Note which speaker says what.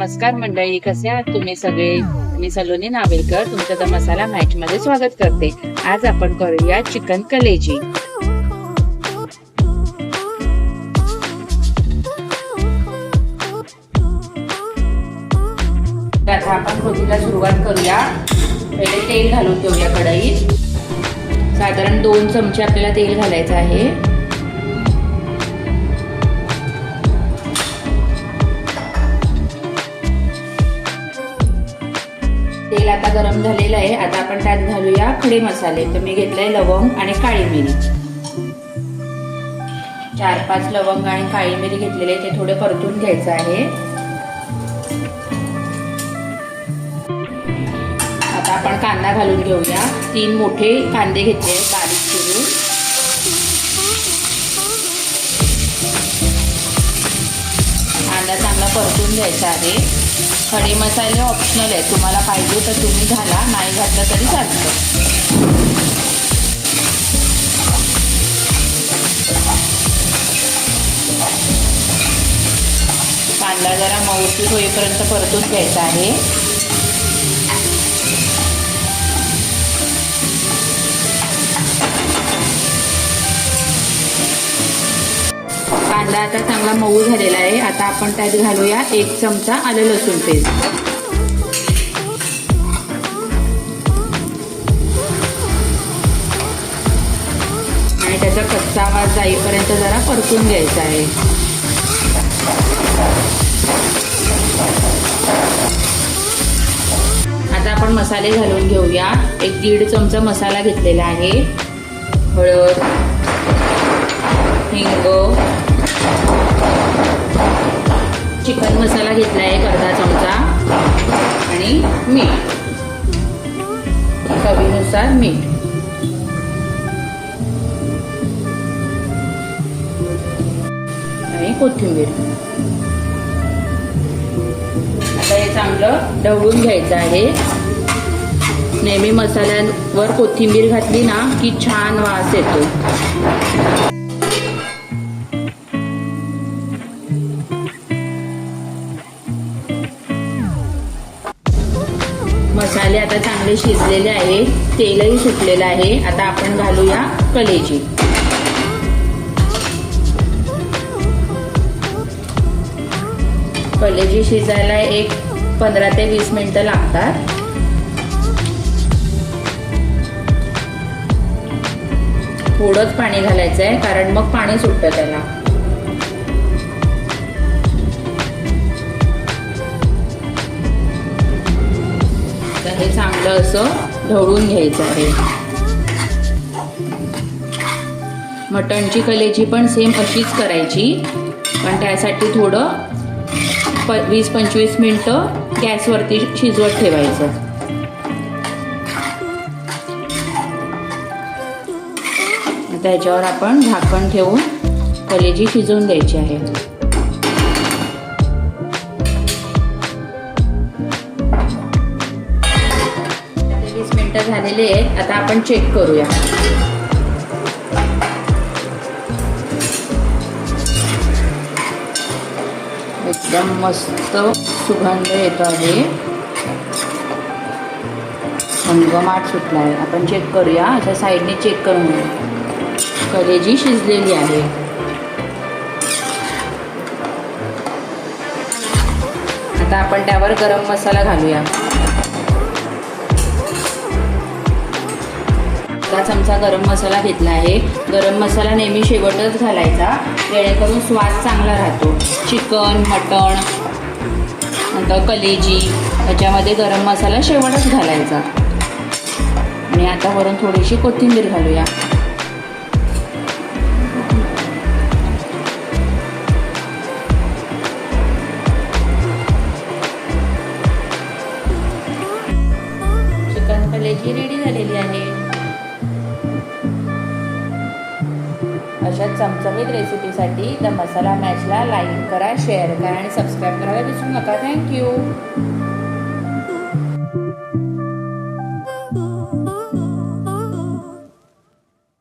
Speaker 1: नमस्कार मंडळी, कसे आहात तुम्ही सगळे? मी सलोनी नावेलकर तुमचं द मसाला मॅच मध्ये स्वागत करते। आज आपण करूया चिकन कलेजी। आता आपण कृतीला सुरुवात करूया। पहिले तेल घालून घेऊया कढईत। साधारण 2 चमचे आपल्याला तेल घालायचं आहे। तेल आता गरम झालेलं आहे। आता आपण त्यात घालूया खडे मसाले। तर मी घेतलंय लवंग आणि काळी मिरी। 4-5 लवंग आणि काळी मिरी घेतलेले, ते थोडे परतून घ्यायचं आहे। आता आपण कांदा घालून घेऊया। 3 मोठे कांदे घेतले बारीक चिरून। कांदा चांगला परतून घ्यायचा आहे। खडे मसाले ऑप्शनल आहे, तुम्हाला पाहिजे तर तुम्ही घाला, नाही घातलं तरी चालतं। कांदा जरा मऊसूत होईपर्यंत परतून घ्यायचा आहे। कांदा आता चांगला मऊ झालेला आहे। आता आपण त्यात घालूया 1 चमचा आलं लसूण पेस्ट। आणि त्याचा कच्चा वास जाईपर्यंत जरा परतून घ्यायचा आहे। आता आपण मसाले घालून घेऊया। 1-1.5 चमचा मसाला घेतलेला आहे। हळद, हिंग, चिकन मसाला घेतला आहे 1/2 चमचा आणि मीठ, चवीनुसार मीठ। आणि कोथिंबीर। आता हे चांगलं ढवळून घ्यायचं आहे। नेहमी मसाल्यांवर कोथिंबीर घातली ना की छान वास येतो। मसाले आता चांगले शिजलेले आहे, तेलही सुटलेलं आहे। आता आपण घालूया कलेजी। कलेजी शिजायला 15 ते 20 मिनिटं लागतात। थोडंच पाणी घालायचं आहे, कारण मग पाणी सुटतं त्याला। हे चांगलं असं ढवळून घ्यायचं आहे। मटणची कलेजी पण सेम अशीच करायची, पण त्यासाठी थोडं 20-25 मिनिटं गॅसवरती शिजवत ठेवायचं। त्याच्यावर आपण झाकण ठेवून कलेजी शिजवून द्यायची आहे। 20 मिनिटं झालेले आहेत। आता आपण चेक करूया। एकदम मस्त सुगंध येतो आहे, घमघमाट सुटला आहे। आपण चेक करूया, अशा साईडने चेक करून घेऊया। कलेजी शिजलेली आहे। आता आपण त्यावर गरम मसाला घालूया। 1 चमचा गरम मसाला घेतला आहे। गरम मसाला नेहमी शेवटच घालायचा, जेणेकरून स्वाद चांगला राहतो। चिकन, मटण, नंतर कलेजी याच्यामध्ये गरम मसाला शेवटच घालायचा। आणि आता वरून थोडीशी कोथिंबीर घालूया। चिकन कलेजी रेडी झालेली आहे। अशाच चमचमीत रेसिपीसाठी द मसाला मॅचला लाईक करा, शेअर करा आणि सबस्क्राईब करायला विसरू नका। थँक्यू।